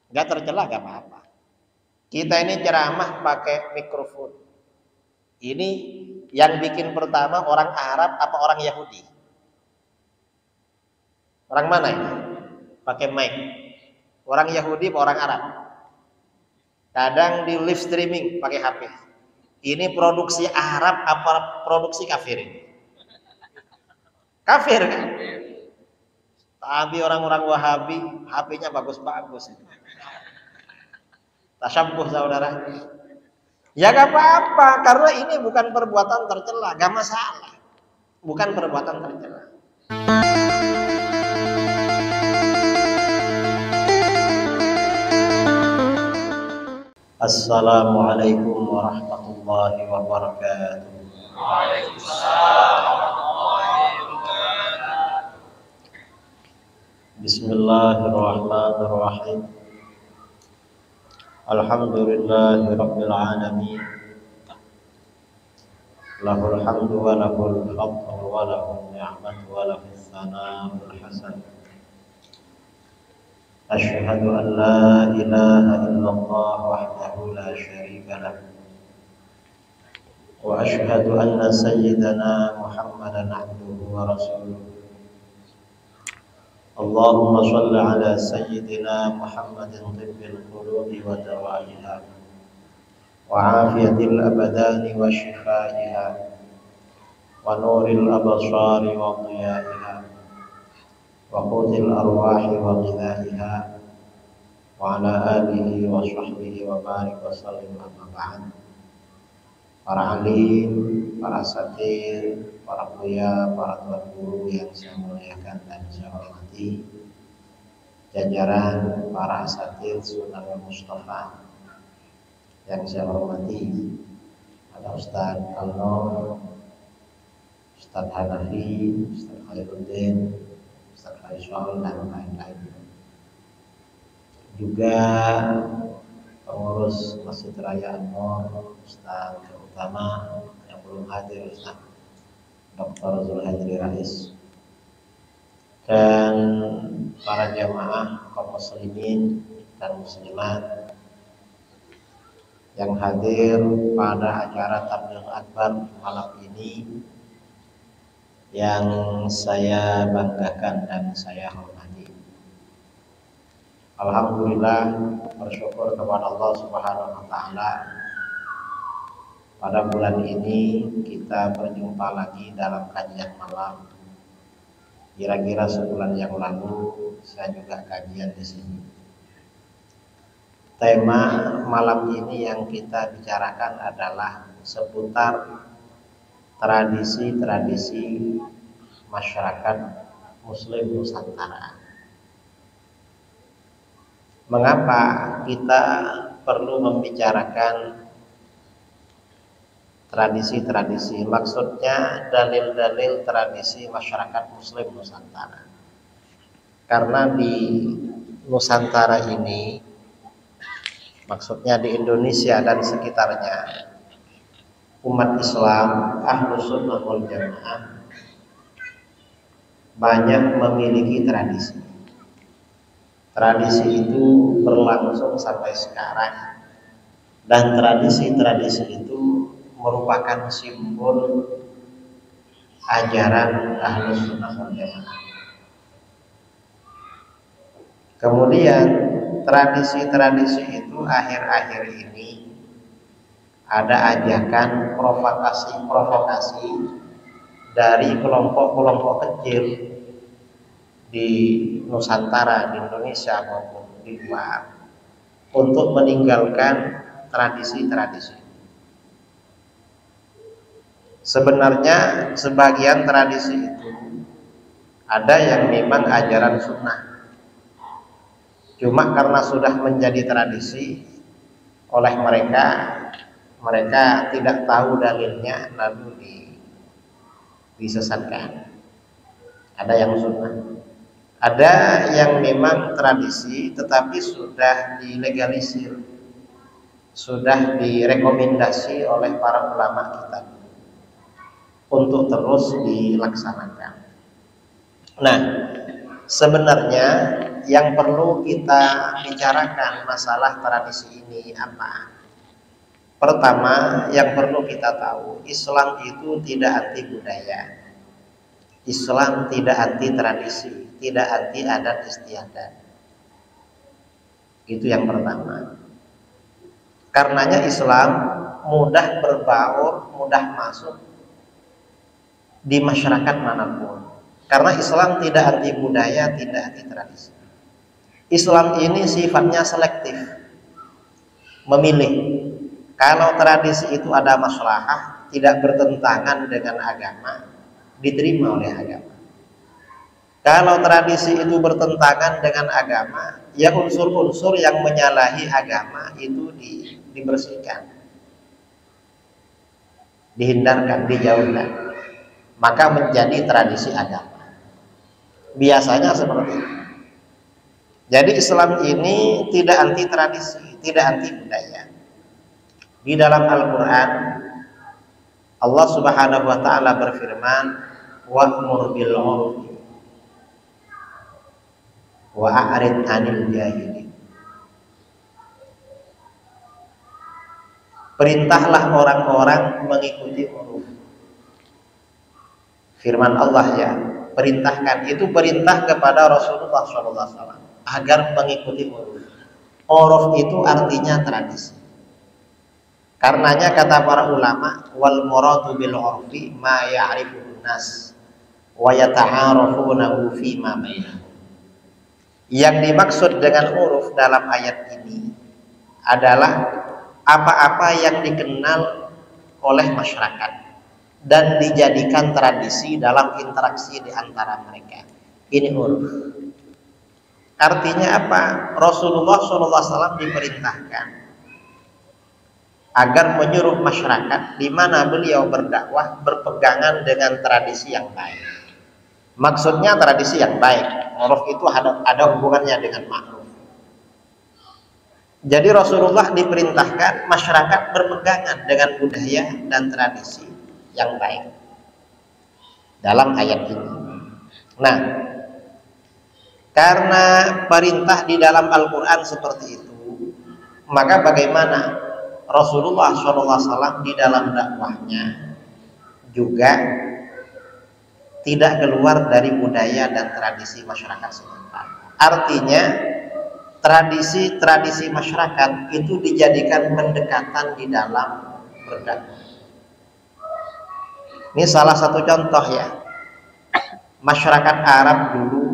nggak tercela, nggak apa-apa. Kita ini ceramah pakai mikrofon. Ini yang bikin pertama orang Arab apa orang Yahudi? Orang mana ini? Pakai mic. Orang Yahudi apa orang Arab? Kadang di live streaming pakai HP. Ini produksi Arab apa produksi kafir ini? Kafir kan? Tapi orang-orang Wahabi HP-nya bagus-bagus. Tasyabbuh saudara. Ya gak apa-apa, karena ini bukan perbuatan tercela, gak masalah. Bukan perbuatan tercela. Assalamualaikum warahmatullahi wabarakatuh. Waalaikumsalam warahmatullahi wabarakatuh. Bismillahirrahmanirrahim. Alhamdulillahi rabbil alamin. Lahul hamdu wa lahul fadlu wa lahul ni'matu wa lahul tsana'ul hasan. Asyhadu an la ilaha illallah wahdahu la syarika lah. Wa asyhadu anna sayyidana Muhammadan abduhu wa rasuluh. Allahumma shalli ala sayyidina Muhammadin tibbil qulubi wa dawaiha wa afiyatil abadani wa shifaiha wa nuril absari wa dhiyaiha wa qutil arwahi wa ghidaiha wa ala alihi wa sahbihi wa barik wa sallim amma ba'd. Para alim, para asatidz, para buya, para tuan guru yang saya muliakan dan saya hormati, jajaran para asatidz Sunan Mustafa yang saya hormati, ada Ustaz Alno, Ustaz Hanafi, Ustaz Khairuddin, Ustaz Faisal dan lain-lain. Juga pengurus Masjid Raya An-Nur, Ustaz terutama yang belum hadir, Ustaz Dr. Zulhadri Rais, dan para jamaah kaum muslimin dan muslimat yang hadir pada acara Tabligh Akbar malam ini yang saya banggakan dan saya hormati. Alhamdulillah, bersyukur kepada Allah Subhanahu wa taala. Pada bulan ini kita berjumpa lagi dalam kajian malam. Kira-kira sebulan yang lalu saya juga kajian di sini. Tema malam ini yang kita bicarakan adalah seputar tradisi-tradisi masyarakat Muslim Nusantara. Mengapa kita perlu membicarakan tradisi-tradisi? Maksudnya dalil-dalil tradisi masyarakat Muslim Nusantara. Karena di Nusantara ini, maksudnya di Indonesia dan sekitarnya, umat Islam Ahlus Sunnah wal Jamaah banyak memiliki tradisi. Tradisi itu berlangsung sampai sekarang, dan tradisi-tradisi itu merupakan simbol ajaran Ahlus Sunnah wal Jamaah. Kemudian tradisi-tradisi itu akhir-akhir ini ada ajakan provokasi dari kelompok-kelompok kecil di Nusantara, di Indonesia maupun di luar, untuk meninggalkan tradisi-tradisi. Sebenarnya sebagian tradisi itu ada yang memang ajaran sunnah, cuma karena sudah menjadi tradisi oleh mereka tidak tahu dalilnya lalu disesatkan. Ada yang sunnah, ada yang memang tradisi tetapi sudah dilegalisir, sudah direkomendasi oleh para ulama kita untuk terus dilaksanakan. Nah, sebenarnya yang perlu kita bicarakan masalah tradisi ini apa? Pertama, yang perlu kita tahu, Islam itu tidak anti budaya. Islam tidak anti tradisi, tidak anti adat istiadat. Itu yang pertama. Karenanya Islam mudah berbaur, mudah masuk di masyarakat manapun. Karena Islam tidak anti budaya, tidak anti tradisi. Islam ini sifatnya selektif, memilih. Kalau tradisi itu ada maslahah, tidak bertentangan dengan agama, diterima oleh agama. Kalau tradisi itu bertentangan dengan agama, ya unsur-unsur yang menyalahi agama itu dibersihkan, dihindarkan, dijauhkan. Maka menjadi tradisi agama. Biasanya seperti itu. Jadi Islam ini tidak anti tradisi, tidak anti budaya. Di dalam Al-Quran Allah Subhanahu wa ta'ala berfirman, wa'mur bil 'urfi wa a'rid 'anil jahilin. Perintahlah orang-orang mengikuti uruf. Firman Allah ya, perintahkan, itu perintah kepada Rasulullah SAW agar mengikuti uruf. Uruf itu artinya tradisi. Karenanya kata para ulama, wal muradu bil 'urfi ma ya'rifuhu nas wa yata'arafunahu fi ma bainahum. Yang dimaksud dengan uruf dalam ayat ini adalah apa-apa yang dikenal oleh masyarakat dan dijadikan tradisi dalam interaksi di antara mereka. Ini uruf. Artinya apa? Rasulullah SAW diperintahkan agar menyuruh masyarakat di mana beliau berdakwah berpegangan dengan tradisi yang baik. Maksudnya tradisi yang baik. Uruf itu ada hubungannya dengan ma'ruf. Jadi Rasulullah diperintahkan masyarakat berpegangan dengan budaya dan tradisi yang baik dalam ayat ini. Nah, karena perintah di dalam Al-Quran seperti itu, maka bagaimana Rasulullah SAW di dalam dakwahnya juga tidak keluar dari budaya dan tradisi masyarakat setempat. Artinya tradisi-tradisi masyarakat itu dijadikan pendekatan di dalam berdakwah. Ini salah satu contoh ya. Masyarakat Arab dulu,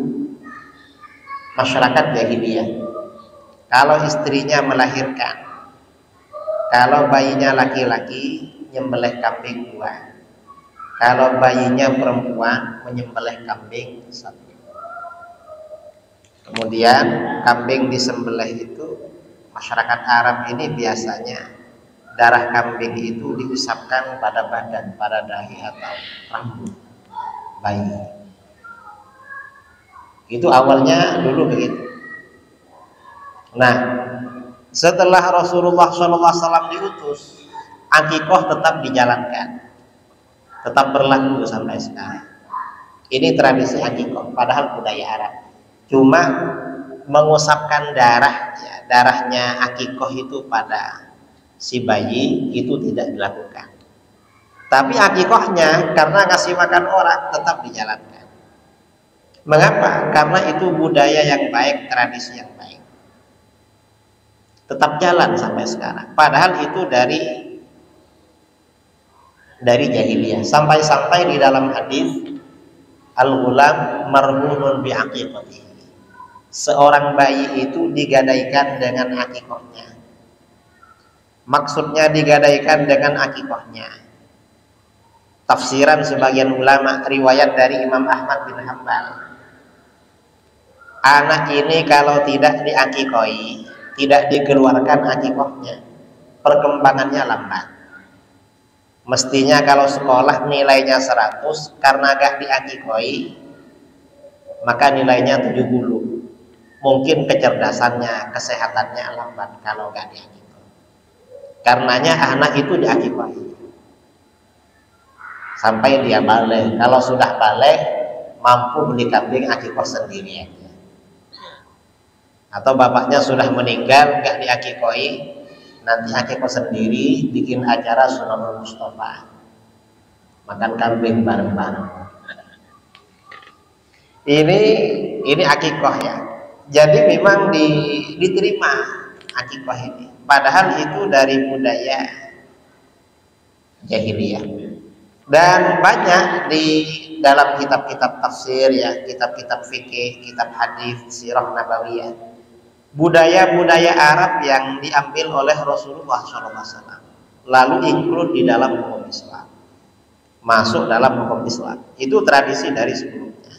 masyarakat jahiliyah, kalau istrinya melahirkan, kalau bayinya laki-laki nyembelih kambing 2, kalau bayinya perempuan menyembelih kambing 1. Kemudian kambing disembelih itu, masyarakat Arab ini biasanya darah kambing itu diusapkan pada badan, pada dahi atau rambut bayi. Itu awalnya dulu begitu. Nah, setelah Rasulullah SAW diutus, akikoh tetap dijalankan, tetap berlaku sampai sekarang. Ini tradisi akikoh, padahal budaya Arab. Cuma mengusapkan darah, ya, darahnya akikoh itu pada si bayi itu tidak dilakukan. Tapi akikohnya karena ngasih makan orang tetap dijalankan. Mengapa? Karena itu budaya yang baik, tradisi yang baik. Tetap jalan sampai sekarang. Padahal itu dari jahiliyah. Sampai-sampai di dalam hadis al-ghulam marhunun bi aqiqatihi. Seorang bayi itu digadaikan dengan akikohnya. Maksudnya digadaikan dengan akikohnya. Tafsiran sebagian ulama, riwayat dari Imam Ahmad bin Hanbal. Anak ini kalau tidak diakikoi, tidak dikeluarkan akikohnya, perkembangannya lambat. Mestinya kalau sekolah nilainya 100, karena gak diakikoi, maka nilainya 70. Mungkin kecerdasannya, kesehatannya lambat kalau gak diakikoi. Karenanya anak itu diakikoi sampai dia balik. Kalau sudah balik, mampu beli kambing akikoh sendiri aja. atau bapaknya sudah meninggal nggak diakikoi, nanti akikoh sendiri, bikin acara Sunanul Mustafa, makan kambing bareng-bareng. Ini akikoh ya. Jadi memang diterima akikoh ini, padahal itu dari budaya jahiliyah. Dan banyak di dalam kitab-kitab tafsir ya, kitab-kitab fikih, kitab hadis, sirah nabawiyah, budaya-budaya Arab yang diambil oleh Rasulullah SAW lalu include di dalam hukum Islam, masuk dalam hukum Islam. Itu tradisi dari sebelumnya.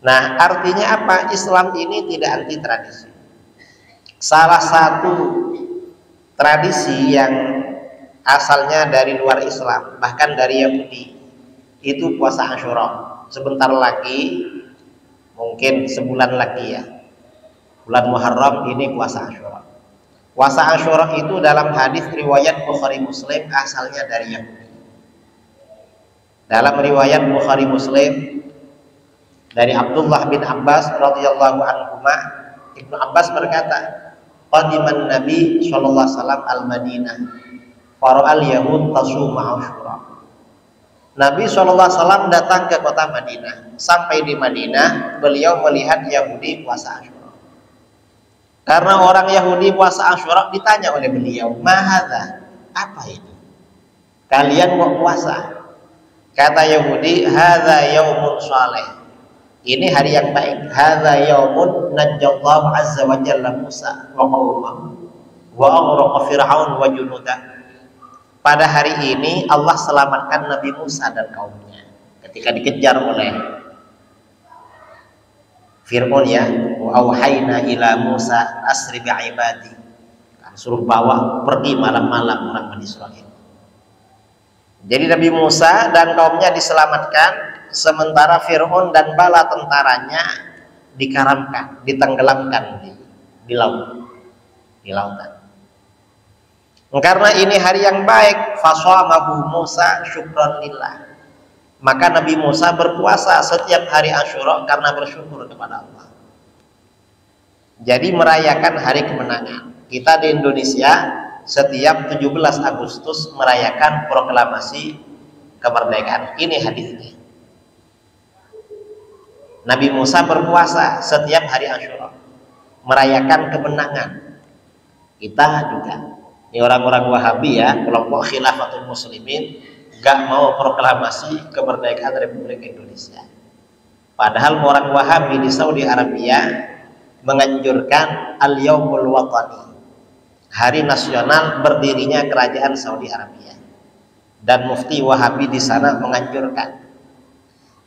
Nah, artinya apa? Islam ini tidak anti tradisi. Salah satu tradisi yang asalnya dari luar Islam, bahkan dari Yahudi, itu puasa Asyura. Sebentar lagi, mungkin sebulan lagi ya, bulan Muharram ini puasa Asyura. Puasa Asyura itu dalam hadis riwayat Bukhari Muslim asalnya dari Yahudi. Dalam riwayat Bukhari Muslim dari Abdullah bin Abbas radhiyallahu anhuma, Ibnu Abbas berkata, qadiman Nabi sallallahu alaihi wasallam al-Madinah fara'al yahud tasuma Asyura. Nabi SAW datang ke kota Madinah. Sampai di Madinah, beliau melihat Yahudi puasa Asyura. Karena orang Yahudi puasa Asyura, ditanya oleh beliau, "Mahadha?" Apa itu? Kalian mau puasa? Kata Yahudi, "Hadza yaumun shalih." Ini hari yang baik. "Hadza yaumun najjallahu azza wa jalla Musa wa qaumahu wa aghraqa Fir'aun wa junudah." Pada hari ini Allah selamatkan Nabi Musa dan kaumnya ketika dikejar oleh Fir'aun ya. Wa auhayna ila Musa asri bi ibadi. Suruh bawa pergi malam-malam orang Bani Israil. Jadi Nabi Musa dan kaumnya diselamatkan, sementara Fir'aun dan bala tentaranya dikaramkan, ditenggelamkan di laut, di lautan. Karena ini hari yang baik, fasamahu Musa syukran lillah. Maka Nabi Musa berpuasa setiap hari Asyura karena bersyukur kepada Allah. Jadi merayakan hari kemenangan. Kita di Indonesia setiap 17 Agustus merayakan proklamasi kemerdekaan. Ini hadisnya. Nabi Musa berpuasa setiap hari Asyura, merayakan kemenangan. Kita juga. Ini orang-orang Wahabi ya, kelompok Khilafatul Muslimin, gak mau proklamasi kemerdekaan Republik Indonesia. Padahal orang Wahabi di Saudi Arabia menganjurkan Al-Yaumul Watani, hari nasional berdirinya kerajaan Saudi Arabia. Dan mufti Wahabi di sana menganjurkan.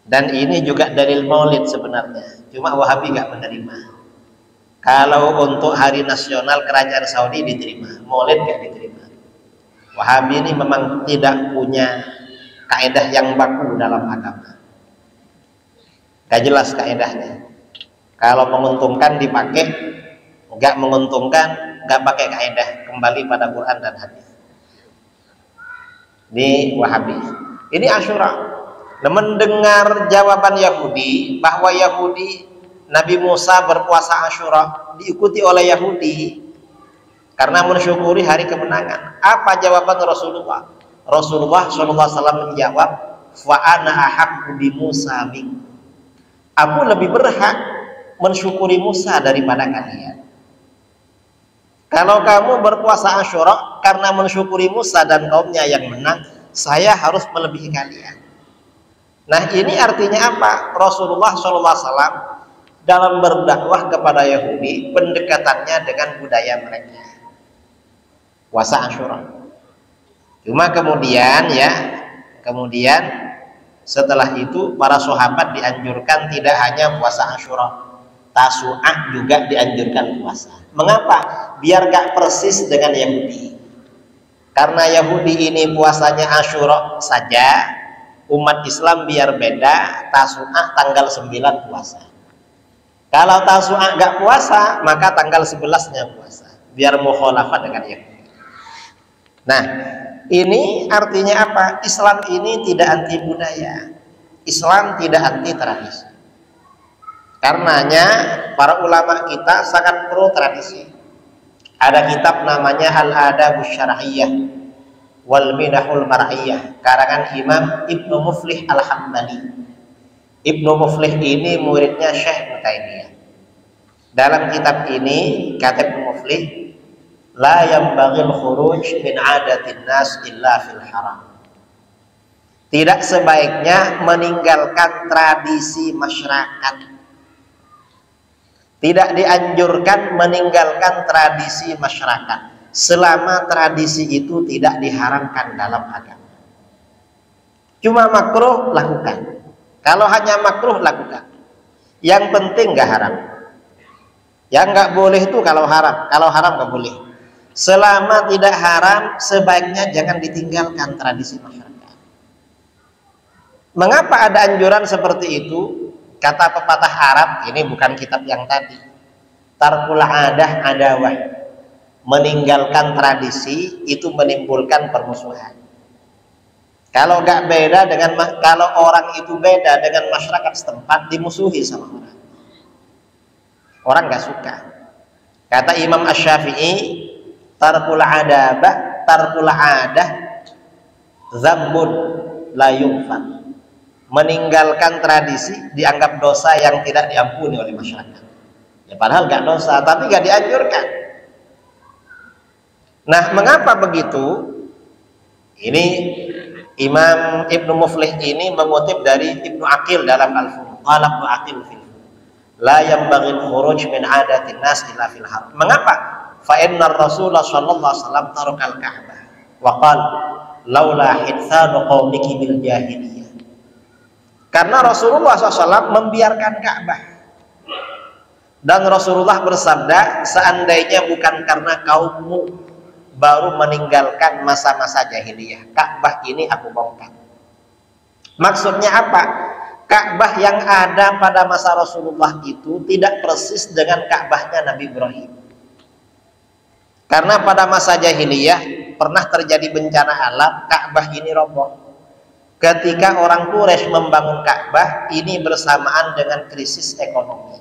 Dan ini juga dalil Maulid sebenarnya, cuma Wahabi gak menerima. Kalau untuk hari nasional kerajaan Saudi diterima, Maulid gak diterima. Wahabi ini memang tidak punya kaidah yang baku dalam agama. Gak jelas kaidahnya. Kalau menguntungkan dipakai, gak menguntungkan gak pakai kaidah, kembali pada Quran dan hadis. Ini Wahabi. Ini Asyura. Mendengar jawaban Yahudi bahwa Nabi Musa berpuasa Asyura diikuti oleh Yahudi karena mensyukuri hari kemenangan. Apa jawaban Rasulullah? Rasulullah SAW menjawab, "Fa ana ahaqqu bi Musa minkum." Aku lebih berhak mensyukuri Musa daripada kalian. Kalau kamu berpuasa Asyura karena mensyukuri Musa dan kaumnya yang menang, saya harus melebihi kalian. Nah, ini artinya apa? Rasulullah SAW dalam berdakwah kepada Yahudi, pendekatannya dengan budaya mereka, puasa Asyura. Cuma kemudian setelah itu para sahabat dianjurkan tidak hanya puasa Asyura, Tasu'ah juga dianjurkan puasa. Mengapa? Biar gak persis dengan Yahudi. Karena Yahudi ini puasanya Asyura saja, umat Islam biar beda, Tasu'ah tanggal 9 puasa. Kalau Tasu'ah gak puasa, maka tanggal 11-nya puasa, biar mukhalafah dengan Yahudi. Nah, ini artinya apa? Islam ini tidak anti budaya, Islam tidak anti tradisi. Karenanya para ulama kita sangat pro tradisi. Ada kitab namanya Al-Adabus Syar'iyyah wal Minahul Mar'iyyah karangan Imam Ibnu Muflih Al-Hambali. Ibnu Muflih ini muridnya Syekh Ibnu Taimiyah. Dalam kitab ini kata Ibnu Muflih, la yanbaghil khuruj min 'adatin nas illa fil haram. Tidak sebaiknya meninggalkan tradisi masyarakat. Tidak dianjurkan meninggalkan tradisi masyarakat selama tradisi itu tidak diharamkan dalam agama. Cuma makruh lakukan. Kalau hanya makruh lakukan. Yang penting nggak haram. Yang nggak boleh itu kalau haram. Kalau haram nggak boleh. Selama tidak haram, sebaiknya jangan ditinggalkan tradisi masyarakat. Mengapa ada anjuran seperti itu? Kata pepatah Arab, ini bukan kitab yang tadi. Tarkul adah adawah. Meninggalkan tradisi itu menimbulkan permusuhan. Kalau nggak beda dengan, kalau orang itu beda dengan masyarakat setempat, dimusuhi sama orang. Orang nggak suka. Kata Imam Asy-Syafi'i, tarkul adah dzambun la yughfar. Meninggalkan tradisi dianggap dosa yang tidak diampuni oleh masyarakat. Ya, padahal nggak dosa, tapi nggak dianjurkan. Nah, mengapa begitu? Ini Imam Ibnu Muflih ini mengutip dari Ibnu Aqil dalam Al-Furuq. Qala Ibnu Aqil fil la yanbaghil khuruj min 'adatin nas illa fil haram. Mengapa? Fa inna Rasulullah sallallahu alaihi wasallam tarakal Ka'bah wa qala laula hitsanu qaumiki bil jahiliyah. Karena Rasulullah SAW membiarkan Ka'bah. Dan Rasulullah bersabda, seandainya bukan karena kaummu baru meninggalkan masa-masa jahiliyah, Ka'bah ini aku bongkar. Maksudnya apa? Ka'bah yang ada pada masa Rasulullah itu tidak persis dengan Ka'bahnya Nabi Ibrahim. Karena pada masa jahiliyah pernah terjadi bencana alam, Ka'bah ini roboh. Ketika orang Quraisy membangun Ka'bah, ini bersamaan dengan krisis ekonomi.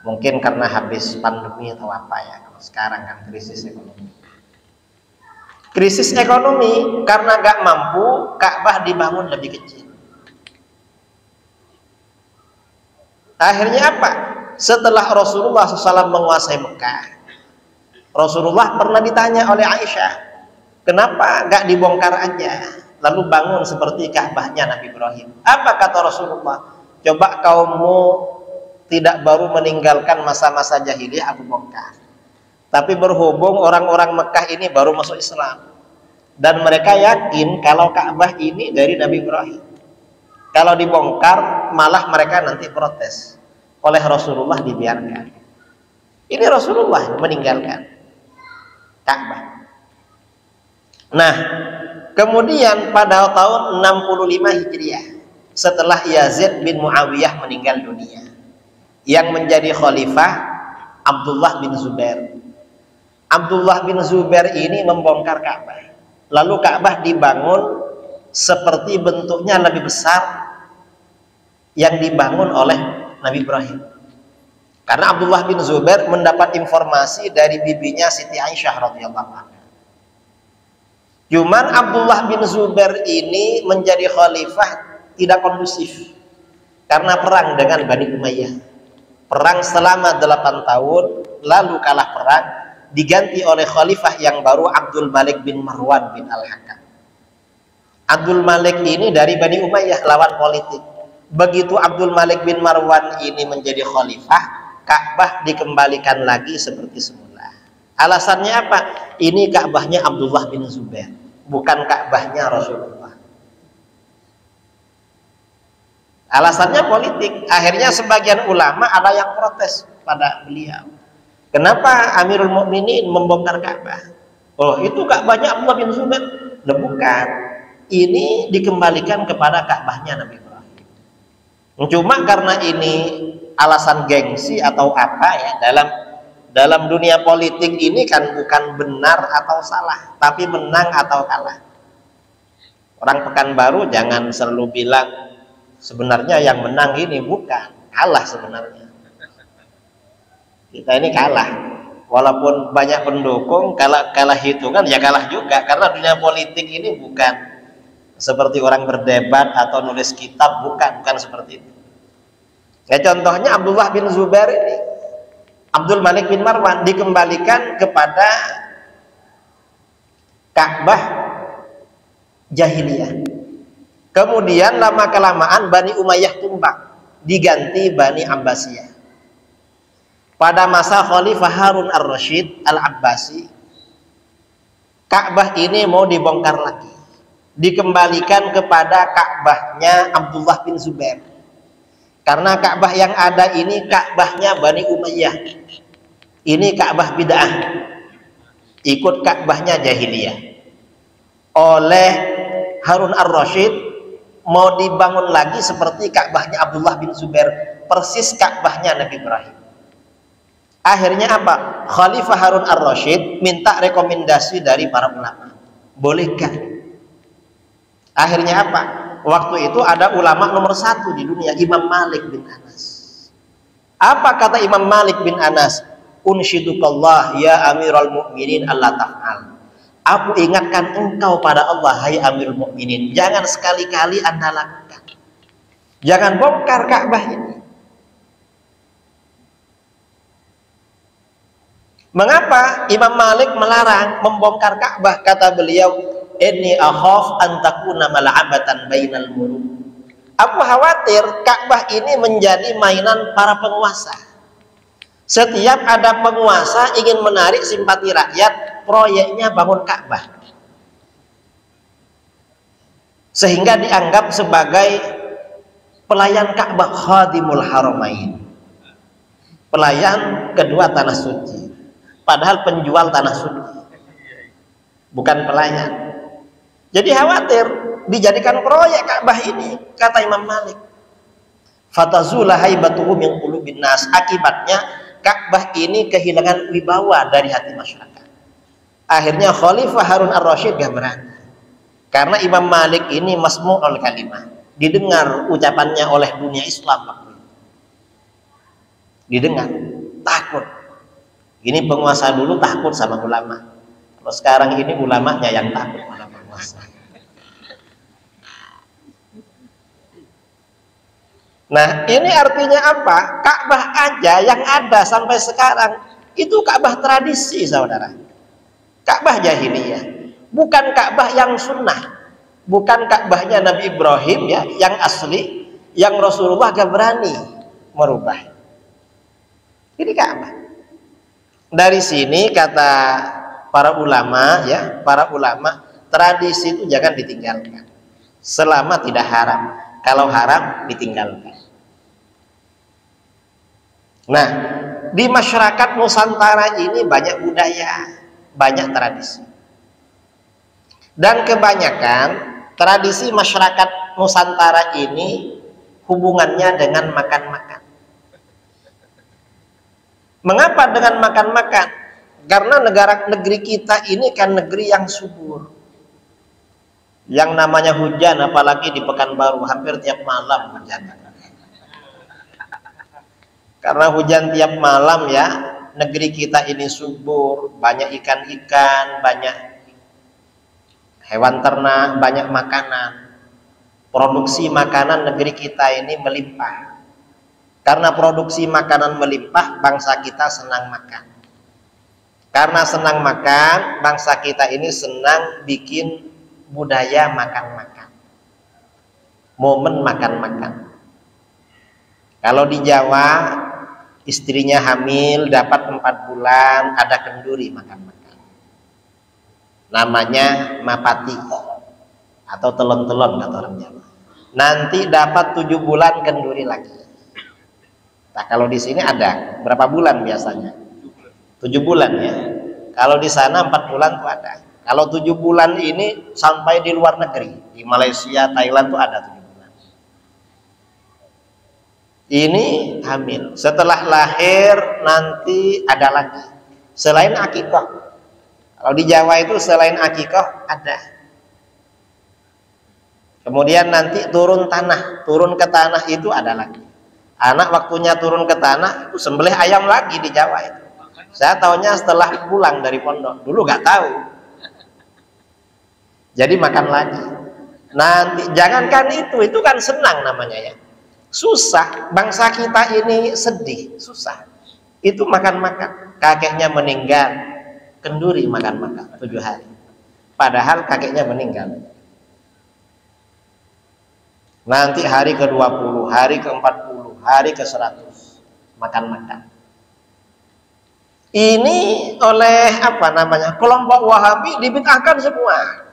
Mungkin karena habis pandemi atau apa ya, kalau sekarang kan krisis ekonomi. Krisis ekonomi karena gak mampu, Ka'bah dibangun lebih kecil. Akhirnya apa? Setelah Rasulullah SAW menguasai Mekah, Rasulullah pernah ditanya oleh Aisyah, kenapa gak dibongkar aja? Lalu bangun seperti Ka'bahnya Nabi Ibrahim. Apa kata Rasulullah? Coba kaummu tidak baru meninggalkan masa-masa jahiliyah, aku bongkar. Tapi berhubung orang-orang Mekah ini baru masuk Islam, dan mereka yakin kalau Ka'bah ini dari Nabi Ibrahim. Kalau dibongkar, malah mereka nanti protes. Oleh Rasulullah dibiarkan. Ini Rasulullah meninggalkan Ka'bah. Nah, kemudian pada tahun 65 Hijriah, setelah Yazid bin Muawiyah meninggal dunia, yang menjadi khalifah Abdullah bin Zubair. Abdullah bin Zubair ini membongkar Ka'bah. Lalu Ka'bah dibangun seperti bentuknya lebih besar yang dibangun oleh Nabi Ibrahim. Karena Abdullah bin Zubair mendapat informasi dari bibinya Siti Aisyah radhiyallahu anha. Cuman Abdullah bin Zubair ini menjadi khalifah tidak kondusif karena perang dengan Bani Umayyah. Perang selama 8 tahun, lalu kalah perang, diganti oleh khalifah yang baru Abdul Malik bin Marwan bin Al-Hakam. Abdul Malik ini dari Bani Umayyah, lawan politik. Begitu Abdul Malik bin Marwan ini menjadi khalifah, Ka'bah dikembalikan lagi seperti semula. Alasannya apa? Ini Ka'bahnya Abdullah bin Zubair, bukan Ka'bahnya Rasulullah. Alasannya politik. Akhirnya sebagian ulama ada yang protes pada beliau. Kenapa Amirul Mukminin membongkar Ka'bah? Oh, itu Ka'bahnya Abdullah bin Zubair. Nah, bukan. Ini dikembalikan kepada Ka'bahnya Nabi Ibrahim. Cuma karena ini alasan gengsi atau apa ya, dalam dunia politik ini kan bukan benar atau salah, tapi menang atau kalah. Orang Pekanbaru jangan selalu bilang sebenarnya yang menang ini, bukan. Kalah sebenarnya. Kita ini kalah. Walaupun banyak pendukung, kalah hitungan ya kalah juga. Karena dunia politik ini bukan seperti orang berdebat atau nulis kitab, bukan seperti itu. Ya contohnya Abdullah bin Zubair ini, Abdul Malik bin Marwan dikembalikan kepada Ka'bah jahiliyah. Kemudian lama-kelamaan Bani Umayyah tumbang, diganti Bani Abbasiyah. Pada masa Khalifah Harun ar-Rasyid al-Abbasi, Ka'bah ini mau dibongkar lagi, dikembalikan kepada Ka'bahnya Abdullah bin Zubair. Karena Ka'bah yang ada ini Ka'bahnya Bani Umayyah. Ini Ka'bah bid'ah, ikut Ka'bahnya jahiliyah. Oleh Harun ar-Rasyid mau dibangun lagi seperti Ka'bahnya Abdullah bin Zubair, persis Ka'bahnya Nabi Ibrahim. Akhirnya apa? Khalifah Harun ar-Rasyid minta rekomendasi dari para ulama, bolehkah? Akhirnya apa? Waktu itu ada ulama nomor 1 di dunia, Imam Malik bin Anas. Apa kata Imam Malik bin Anas? Unsyidukallah ya Amirul Mukminin Allah taf'al. Aku ingatkan engkau pada Allah, hai Amirul Mukminin, jangan sekali-kali Anda lakukan. Jangan bongkar Ka'bah ini. Mengapa Imam Malik melarang membongkar Ka'bah? Kata beliau, inni akhaf an takuna mal'abatan bainal muluk. Aku khawatir Ka'bah ini menjadi mainan para penguasa. Setiap ada penguasa ingin menarik simpati rakyat, proyeknya bangun Ka'bah, sehingga dianggap sebagai pelayan Ka'bah, khadimul haramain, pelayan kedua tanah suci. Padahal penjual tanah suci, bukan pelayan. Jadi khawatir dijadikan proyek Ka'bah ini, kata Imam Malik. Fatazula haibatuhu min qulubin nas. Akibatnya Ka'bah ini kehilangan wibawa dari hati masyarakat. Akhirnya Khalifah Harun ar-Rasyid gak berani. Karena Imam Malik ini masmu'ul kalimah, didengar ucapannya oleh dunia Islam waktu itu. Didengar, takut. Ini penguasa dulu takut sama ulama. Kalau sekarang ini ulamanya yang takut sama penguasa. Nah, ini artinya apa? Ka'bah aja yang ada sampai sekarang itu Ka'bah tradisi, saudara. Ka'bah jahiliyah, bukan Ka'bah yang sunnah, bukan Ka'bahnya Nabi Ibrahim ya, yang asli, yang Rasulullah gak berani merubah. Ini Ka'bah. Dari sini kata para ulama ya, para ulama, tradisi itu jangan ditinggalkan selama tidak haram. Kalau haram ditinggalkan. Nah, di masyarakat Nusantara ini banyak budaya, banyak tradisi. Dan kebanyakan tradisi masyarakat Nusantara ini hubungannya dengan makan-makan. Mengapa dengan makan-makan? Karena negeri kita ini kan negeri yang subur. Yang namanya hujan, apalagi di Pekanbaru, hampir tiap malam hujan. Karena hujan tiap malam ya, negeri kita ini subur, banyak ikan-ikan, banyak hewan ternak, banyak makanan. Produksi makanan negeri kita ini melimpah. Karena produksi makanan melimpah, bangsa kita senang makan. Karena senang makan, bangsa kita ini senang bikin budaya makan-makan, momen makan-makan. Kalau di Jawa, istrinya hamil dapat 4 bulan, ada kenduri makan-makan, namanya mapati atau telon-telon kata orang Jawa. Nanti dapat 7 bulan kenduri lagi. Nah, kalau di sini ada berapa bulan biasanya? 7 bulan ya. Kalau di sana 4 bulan tuh ada. Kalau 7 bulan ini sampai di luar negeri, di Malaysia, Thailand tuh ada 7 bulan. Ini hamil. Setelah lahir nanti ada lagi. Selain akikah. Kalau di Jawa itu selain akikah ada. Kemudian nanti turun tanah, turun ke tanah itu ada lagi. Anak waktunya turun ke tanah, sembelih ayam lagi di Jawa itu. Saya taunya setelah pulang dari pondok, dulu nggak tahu. Jadi makan lagi. Nanti jangankan itu kan senang namanya ya. Susah, bangsa kita ini sedih, susah. Itu makan-makan, kakeknya meninggal, kenduri makan-makan 7 hari. Padahal kakeknya meninggal. Nanti hari ke-20, hari ke-40, hari ke-100 makan-makan. Ini oleh kelompok Wahabi dibid'ahkan semua.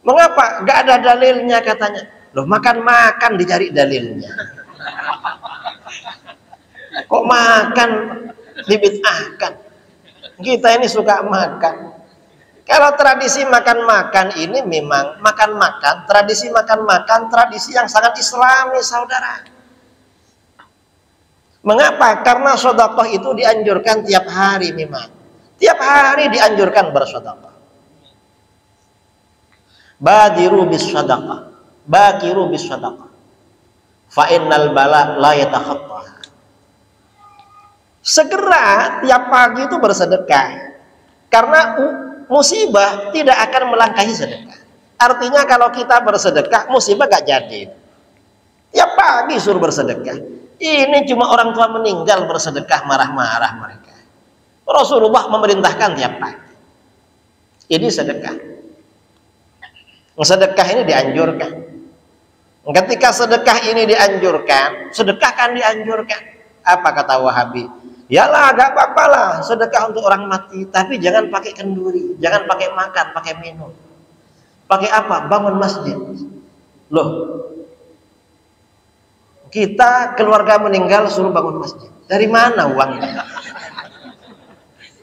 Mengapa? Gak ada dalilnya katanya. Loh, makan-makan dicari dalilnya. Kok makan dibid'ahkan? Kita ini suka makan. Kalau tradisi makan-makan ini memang makan-makan, tradisi makan-makan, tradisi yang sangat islami, saudara. Mengapa? Karena sedekah itu dianjurkan tiap hari memang. Tiap hari dianjurkan bersedekah. Badiru bis sedekah, bakiru bis sedekah. Fa innal bala la yatakhattaha. Segera tiap pagi itu bersedekah. Karena musibah tidak akan melangkahi sedekah. Artinya kalau kita bersedekah, musibah gak jadi. Tiap pagi suruh bersedekah. Ini cuma orang tua meninggal bersedekah marah-marah mereka. Rasulullah memerintahkan tiap pagi. Ini sedekah. Sedekah ini dianjurkan. Ketika sedekah ini dianjurkan, sedekah kan dianjurkan. Apa kata Wahabi? Yalah, gak apa-apa lah sedekah untuk orang mati, tapi jangan pakai kenduri, jangan pakai makan, pakai minum. Pakai apa? Bangun masjid. Loh, kita keluarga meninggal suruh bangun masjid. Dari mana uangnya?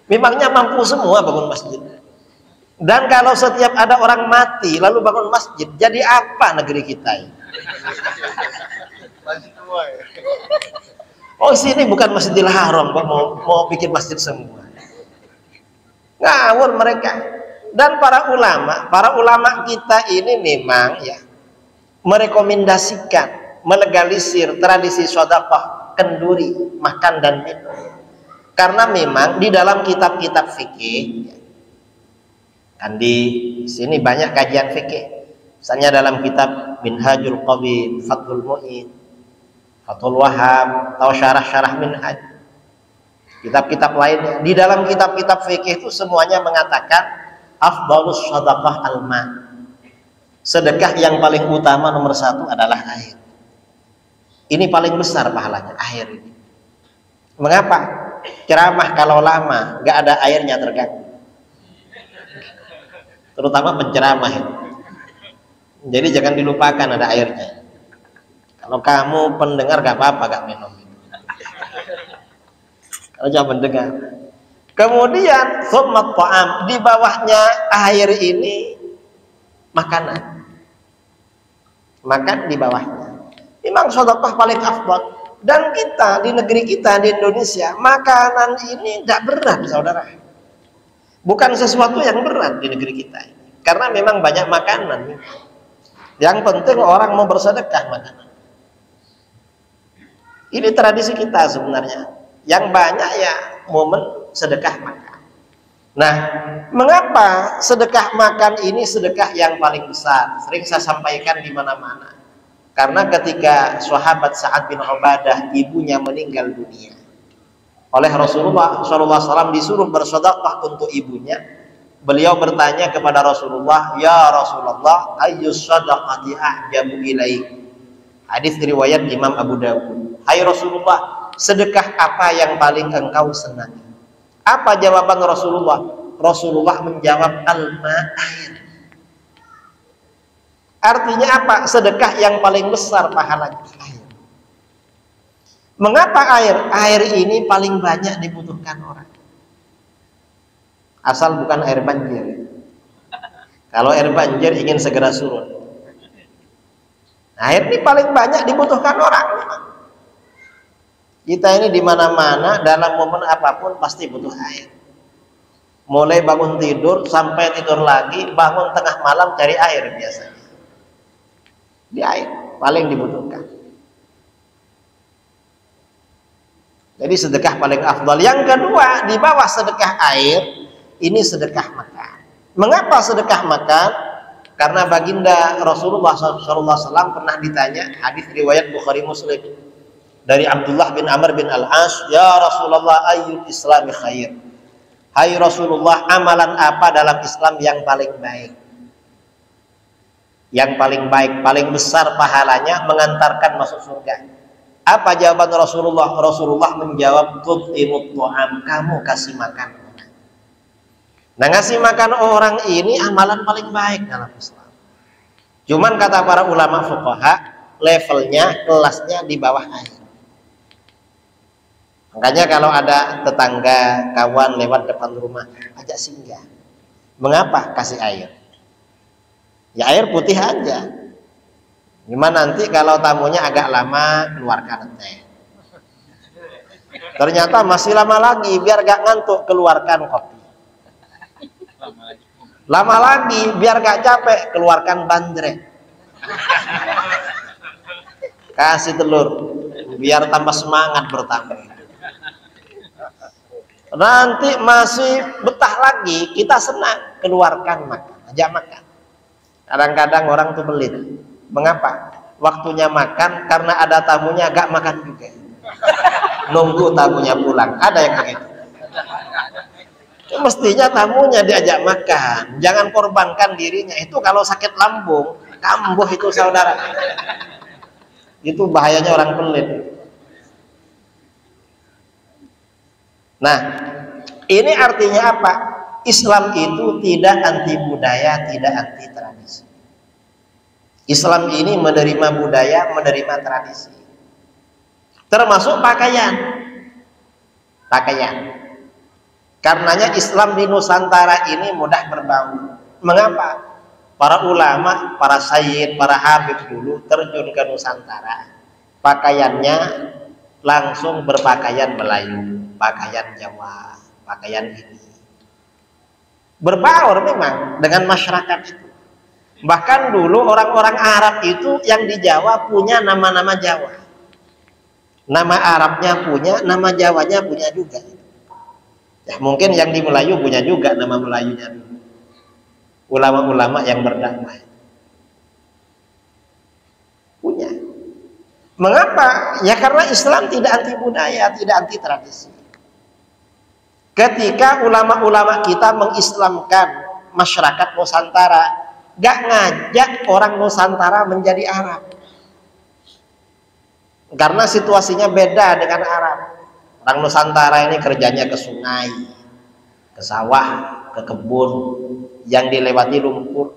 Memangnya mampu semua bangun masjid? Dan kalau setiap ada orang mati lalu bangun masjid, jadi apa negeri kita ini? Oh, sini bukan Masjidil Haram, kok mau bikin masjid semua. Ngawur mereka. Dan para ulama kita ini memang ya merekomendasikan, melegalisir tradisi sedekah, kenduri, makan dan minum. Karena memang di dalam kitab-kitab fikih, kan di sini banyak kajian fikih. Misalnya dalam kitab Minhajul Qabid, Fathul Mu'in, Fathul Wahab, atau syarah-syarah Minhaj, kitab-kitab lainnya. Di dalam kitab-kitab fikih itu semuanya mengatakan afdhalus shadaqah al-ma. Sedekah yang paling utama nomor 1 adalah air. Ini paling besar pahalanya, air ini. Mengapa? Ceramah kalau lama gak ada airnya terganggu. Terutama penceramah itu. Jadi jangan dilupakan ada airnya. Kalau kamu pendengar gak apa-apa gak minum. Kalau jangan pendengar. Kemudian thumma ta'am, di bawahnya air ini makanan. Makan di bawahnya. Memang sedekah paling afdal. Dan kita di negeri kita di Indonesia, makanan ini tidak berat, saudara. Bukan sesuatu yang berat di negeri kita ini. Karena memang banyak makanan. Yang penting orang mau bersedekah makanan. Ini tradisi kita sebenarnya. Yang banyak ya momen sedekah makan. Nah, mengapa sedekah makan ini sedekah yang paling besar? Sering saya sampaikan di mana-mana. Karena ketika sahabat Sa'ad bin Ubadah ibunya meninggal dunia, oleh Rasulullah SAW disuruh bersedekah untuk ibunya. Beliau bertanya kepada Rasulullah, "Ya Rasulullah, ayyus shadaqati a'jabu ilaik?" Hadis riwayat Imam Abu Dawud. "Hai Rasulullah, sedekah apa yang paling engkau senangi?" Apa jawaban Rasulullah? Rasulullah menjawab, "Al-ma', air." Artinya apa? Sedekah yang paling besar pahalanya air. Mengapa air? Air ini paling banyak dibutuhkan orang. Asal bukan air banjir. Kalau air banjir ingin segera surut. Air ini paling banyak dibutuhkan orang. Kita ini di mana-mana dalam momen apapun pasti butuh air. Mulai bangun tidur sampai tidur lagi, bangun tengah malam cari air biasanya. Di air paling dibutuhkan. Jadi sedekah paling afdal. Yang kedua, di bawah sedekah air, ini sedekah makan. Mengapa sedekah makan? Karena baginda Rasulullah SAW pernah ditanya, hadis riwayat Bukhari Muslim dari Abdullah bin Amr bin Al-As, ya Rasulullah ayyul islami khair. Hai Rasulullah, amalan apa dalam Islam yang paling baik? Yang paling baik, paling besar pahalanya, mengantarkan masuk surga. Apa jawaban Rasulullah? Rasulullah menjawab, tut'imut ta'am, kamu kasih makan. Nah, ngasih makan orang ini amalan paling baik dalam Islam. Cuman kata para ulama fuqaha, levelnya, kelasnya di bawah air. Makanya kalau ada tetangga, kawan lewat depan rumah, ajak singgah. Mengapa kasih air? Ya air putih aja. Gimana nanti kalau tamunya agak lama, keluarkan teh. Ternyata masih lama lagi, biar gak ngantuk, keluarkan kopi. Lama lagi, biar gak capek, keluarkan bandrek. Kasih telur, biar tambah semangat bertambah. Nanti masih betah lagi, kita senang, keluarkan makan, ajak makan. Kadang-kadang orang tuh pelit. Mengapa? Waktunya makan, karena ada tamunya gak makan juga. Nunggu tamunya pulang, ada yang begitu. Mestinya tamunya diajak makan, jangan korbankan dirinya. Itu kalau sakit lambung, kambuh itu saudara. Itu bahayanya orang pelit. Nah, ini artinya apa? Islam itu tidak anti budaya, tidak anti tradisi. Islam ini menerima budaya, menerima tradisi. Termasuk pakaian. Pakaian. Karenanya Islam di Nusantara ini mudah berbau. Mengapa? Para ulama, para sayyid, para habib dulu terjun ke Nusantara. Pakaiannya langsung berpakaian Melayu, pakaian Jawa, pakaian ini. Berbaur memang dengan masyarakat itu. Bahkan dulu orang-orang Arab itu yang di Jawa punya nama-nama Jawa. Nama Arabnya punya, nama Jawanya punya juga. Ya, mungkin yang di Melayu punya juga nama Melayunya dulu. Ulama-ulama yang berdakwah punya. Mengapa? Ya karena Islam tidak anti budaya, tidak anti tradisi. Ketika ulama-ulama kita mengislamkan masyarakat Nusantara, gak ngajak orang Nusantara menjadi Arab. Karena situasinya beda dengan Arab. Orang Nusantara ini kerjanya ke sungai, ke sawah, ke kebun, yang dilewati lumpur.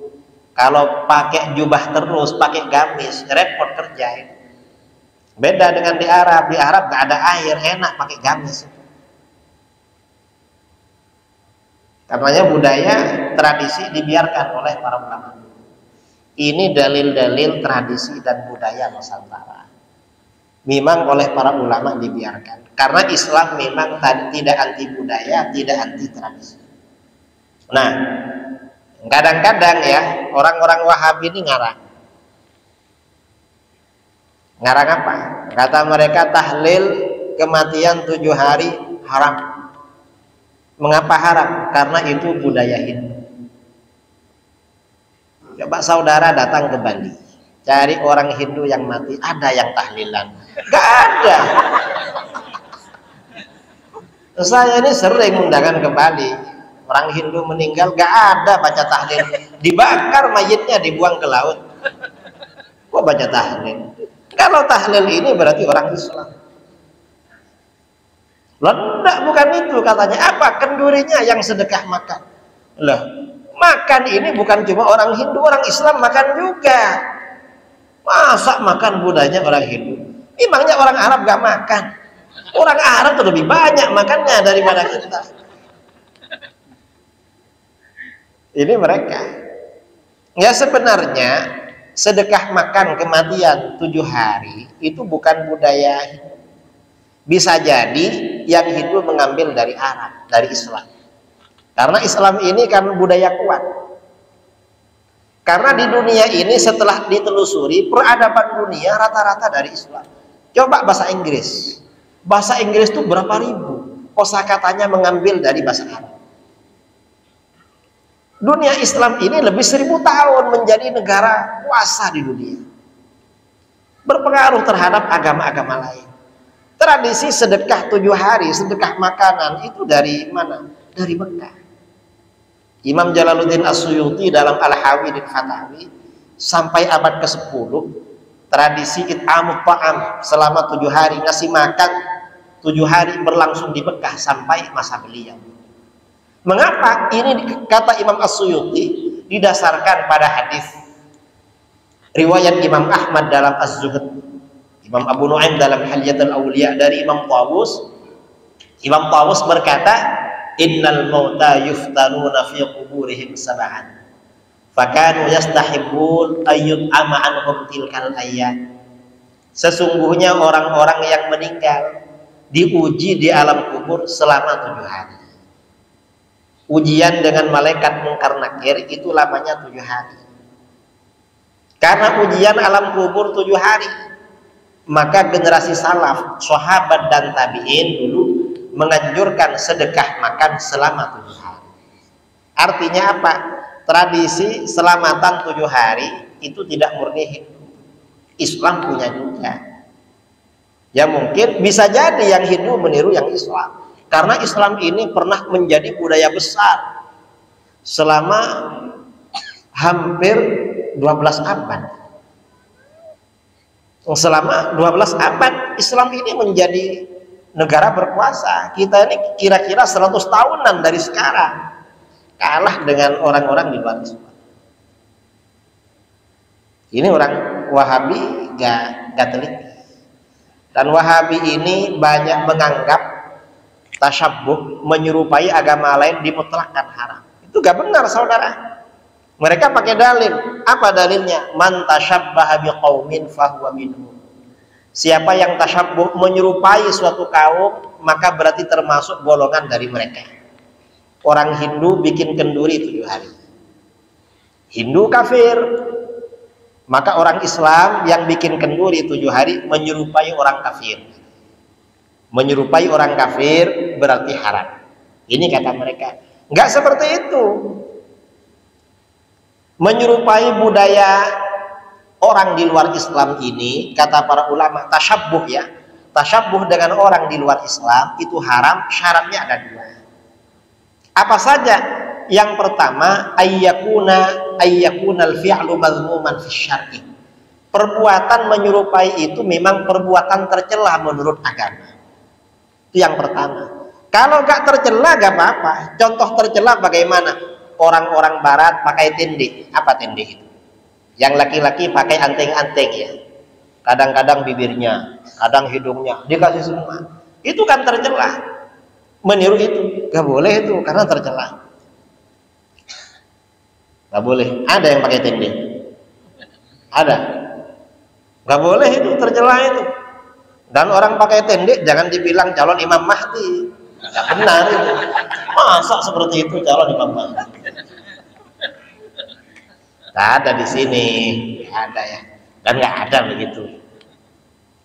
Kalau pakai jubah terus, pakai gamis, repot kerja. Beda dengan di Arab. Di Arab gak ada air, enak pakai gamis. Karenanya budaya, tradisi dibiarkan oleh para ulama. Ini dalil-dalil tradisi dan budaya Nusantara. Memang oleh para ulama dibiarkan. Karena Islam memang tidak anti budaya, tidak anti tradisi. Nah, kadang-kadang ya orang-orang Wahabi ini ngarang. Ngarang apa? Kata mereka tahlil kematian 7 hari haram. Mengapa haram? Karena itu budaya Hindu. Coba saudara datang ke Bali, cari orang Hindu yang mati, ada yang tahlilan? Gak ada. Saya ini sering undangan ke Bali, orang Hindu meninggal gak ada baca tahlil, dibakar mayitnya, dibuang ke laut. Kok baca tahlil? Kalau tahlil ini berarti orang Islam. Lendak bukan itu katanya. Apa? Kendurinya yang sedekah makan. Lah, makan ini bukan cuma orang Hindu, orang Islam makan juga. Masa makan budaya orang Hindu? Emangnya orang Arab gak makan? Orang Arab tuh lebih banyak makannya daripada kita. Ini mereka. Ya sebenarnya sedekah makan kematian 7 hari itu bukan budaya Hindu. Bisa jadi yang Hindu mengambil dari Arab, dari Islam. Karena Islam ini kan budaya kuat. Karena di dunia ini setelah ditelusuri, peradaban dunia rata-rata dari Islam. Coba bahasa Inggris. Bahasa Inggris itu berapa ribu, kosakatanya mengambil dari bahasa Arab. Dunia Islam ini lebih 1000 tahun menjadi negara kuasa di dunia, berpengaruh terhadap agama-agama lain. Tradisi sedekah 7 hari, sedekah makanan itu dari mana? Dari Mekah. Imam Jalaluddin As-Suyuti dalam Al-Hawi dan Fatawi sampai abad ke-10 tradisi it'amut ta'am selama 7 hari, ngasih makan 7 hari berlangsung di Mekah sampai masa beliau. Mengapa? Ini kata Imam As-Suyuti didasarkan pada hadis riwayat Imam Ahmad dalam Az-Zuhd, Imam Abu Nu'aim dalam Hilyatul Awliya dari Imam Tawus. Imam Tawus berkata, innal mauta yuftanuna fi quburihim sab'an fakanu yastahibbun ayyut'ama anhum tilkal ayyam. Sesungguhnya orang-orang yang meninggal diuji di alam kubur selama 7 hari. Ujian dengan malaikat Munkar Nakir itu lamanya 7 hari. Karena ujian alam kubur 7 hari, maka generasi salaf, sahabat dan tabi'in dulu menganjurkan sedekah makan selama 7 hari. Artinya apa? Tradisi selamatan 7 hari itu tidak murni Hindu. Islam punya juga. Ya mungkin bisa jadi yang Hindu meniru yang Islam. Karena Islam ini pernah menjadi budaya besar selama hampir 12 abad. Selama 12 abad Islam ini menjadi negara berkuasa. Kita ini kira-kira 100 tahunan dari sekarang kalah dengan orang-orang di luar Islam. Ini orang Wahabi gak teliti. Dan Wahabi ini banyak menganggap tasyabbuh, menyerupai agama lain dimutlakkan haram. Itu gak benar, saudara. Mereka pakai dalil. Apa dalilnya? Man tasyabbaha biqaumin fahuwa minhum. Siapa yang tasyabbuh, menyerupai suatu kaum, maka berarti termasuk golongan dari mereka. Orang Hindu bikin kenduri 7 hari. Hindu kafir. Maka orang Islam yang bikin kenduri 7 hari menyerupai orang kafir. Menyerupai orang kafir berarti haram. Ini kata mereka. Enggak seperti itu. Menyerupai budaya orang di luar Islam ini, kata para ulama, tasyabbuh ya. Tasyabbuh dengan orang di luar Islam itu haram, syaratnya ada 2. Apa saja? Yang pertama, ayyakunal fi'lu mazmuman fi syar'i. Perbuatan menyerupai itu memang perbuatan tercela menurut agama. Itu yang pertama. Kalau gak tercela gak apa-apa. Contoh tercela bagaimana? Orang-orang barat pakai tende. Apa tende itu? Yang laki-laki pakai anteng-anteng ya. Kadang-kadang bibirnya, kadang hidungnya dikasih semua. Itu kan tercela. Meniru itu gak boleh itu karena tercela. Gak boleh. Ada yang pakai tende? Ada. Gak boleh itu, tercela itu. Dan orang pakai tende jangan dibilang calon Imam Mahdi. Gak benar itu. Masa seperti itu calon Imam Mahdi? Gak ada di sini. Gak ada ya. Dan gak ada begitu.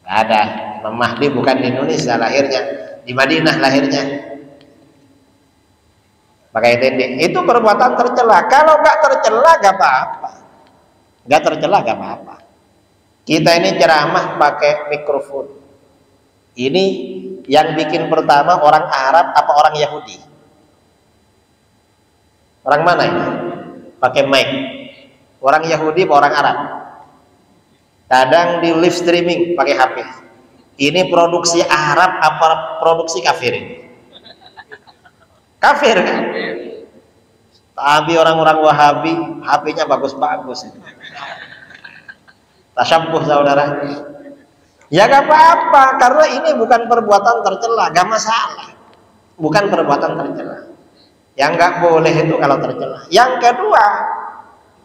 Gak ada. Imam Mahdi bukan di Indonesia lahirnya, di Madinah lahirnya. Pakai tende. Itu perbuatan tercela. Kalau gak tercela gak apa-apa. Gak tercela gak apa-apa. Kita ini ceramah pakai mikrofon. Ini yang bikin pertama orang Arab apa orang Yahudi? Orang mana ini? Pakai mic. Orang Yahudi apa orang Arab? Kadang di live streaming pakai HP. Ini produksi Arab apa produksi kafir ini? Kafir kan? Tapi orang-orang Wahabi HP-nya bagus-bagus. Tasyabbuh saudara. Ya gak apa-apa, karena ini bukan perbuatan tercela, gak masalah. Bukan perbuatan tercela. Yang gak boleh itu kalau tercela. Yang kedua,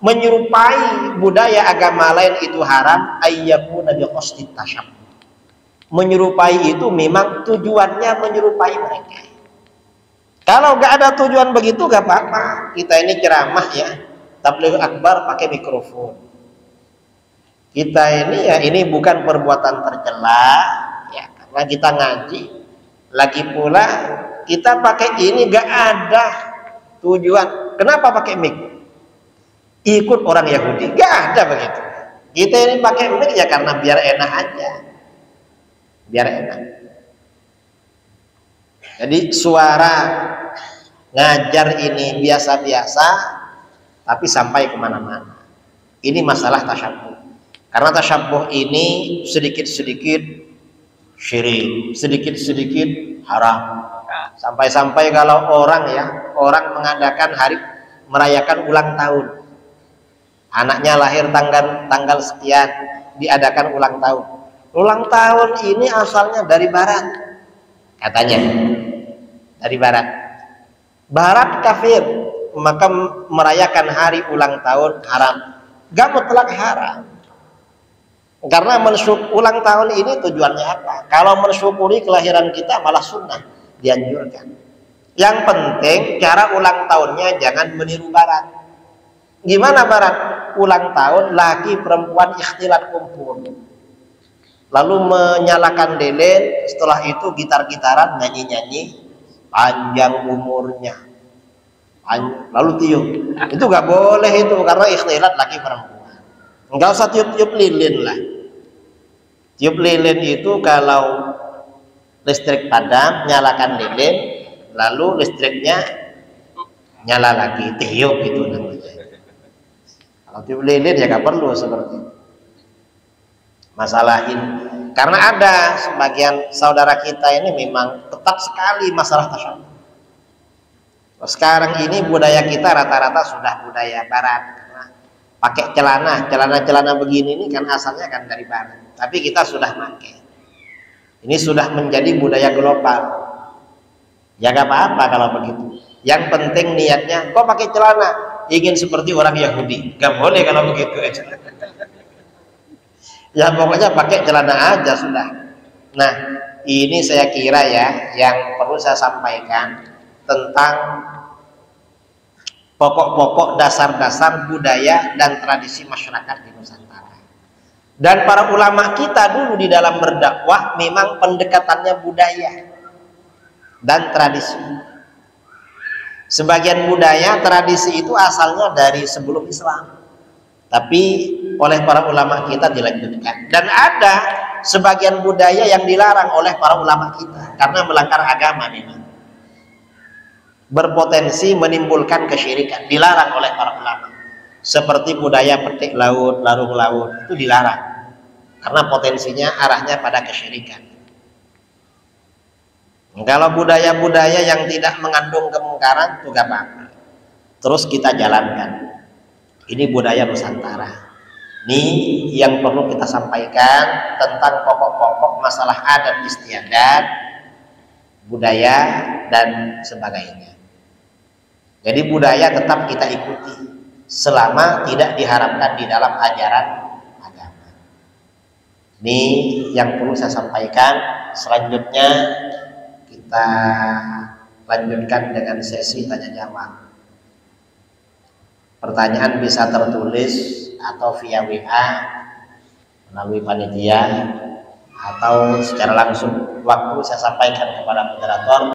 menyerupai budaya agama lain itu haram. Ayyakuna biqasdit tasyabbuh. Menyerupai itu memang tujuannya menyerupai mereka. Kalau gak ada tujuan begitu gak apa-apa. Kita ini ceramah ya, tabligh akbar pakai mikrofon. Kita ini ya ini bukan perbuatan tercela, ya Karena kita ngaji, lagi pula kita pakai ini gak ada tujuan. Kenapa pakai mic? Ikut orang Yahudi, gak ada begitu. Kita ini pakai mic ya karena biar enak aja, biar enak. Jadi suara ngajar ini biasa-biasa, tapi sampai kemana-mana. Ini masalah tasyabuh. Karena tasyabuh ini sedikit-sedikit syirik, sedikit-sedikit haram. Sampai-sampai kalau orang mengadakan merayakan ulang tahun, anaknya lahir tanggal sekian, diadakan ulang tahun. Ulang tahun ini asalnya dari barat, katanya dari barat. Barat kafir, maka merayakan hari ulang tahun haram. Gak mutlak haram. Karena ulang tahun ini tujuannya apa? Kalau mensyukuri kelahiran kita malah sunnah, dianjurkan. Yang penting cara ulang tahunnya jangan meniru barat. Gimana barat? Ulang tahun laki perempuan ikhtilat kumpul, lalu menyalakan lilin, setelah itu gitar-gitaran, nyanyi-nyanyi, panjang umurnya, lalu tiup. Itu gak boleh itu, karena ikhtilat laki perempuan. Enggak usah tiup-tiup lilin lah. Tiup lilin itu kalau listrik padam, nyalakan lilin, lalu listriknya nyala lagi, tiup itu namanya. Kalau tiup lilin ya gak perlu seperti itu. Masalah ini, karena ada sebagian saudara kita ini memang ketat sekali masalah tasyabuh. Sekarang ini budaya kita rata-rata sudah budaya barat. Pakai celana begini ini kan asalnya kan dari barat, tapi kita sudah pakai. Ini sudah menjadi budaya global. Ya gak apa-apa kalau begitu. Yang penting niatnya, kok pakai celana ingin seperti orang Yahudi, gak boleh kalau begitu aja. Ya pokoknya pakai celana aja sudah. Nah, ini saya kira ya yang perlu saya sampaikan tentang pokok-pokok dasar-dasar budaya dan tradisi masyarakat di Nusantara. Dan para ulama kita dulu di dalam berdakwah memang pendekatannya budaya dan tradisi. Sebagian budaya tradisi itu asalnya dari sebelum Islam, tapi oleh para ulama kita dilanjutkan. Dan ada sebagian budaya yang dilarang oleh para ulama kita karena melanggar agama memang, berpotensi menimbulkan kesyirikan, dilarang oleh para ulama. Seperti budaya petik laut, larung laut, itu dilarang karena potensinya arahnya pada kesyirikan. Kalau budaya-budaya yang tidak mengandung kemungkaran itu gak apa-apa, terus kita jalankan. Ini budaya Nusantara. Ini yang perlu kita sampaikan tentang pokok-pokok masalah adat istiadat, budaya dan sebagainya. Jadi budaya tetap kita ikuti selama tidak diharapkan di dalam ajaran agama. Ini yang perlu saya sampaikan. Selanjutnya kita lanjutkan dengan sesi tanya jawab. Pertanyaan bisa tertulis atau via WA melalui panitia atau secara langsung. Waktu saya sampaikan kepada moderator.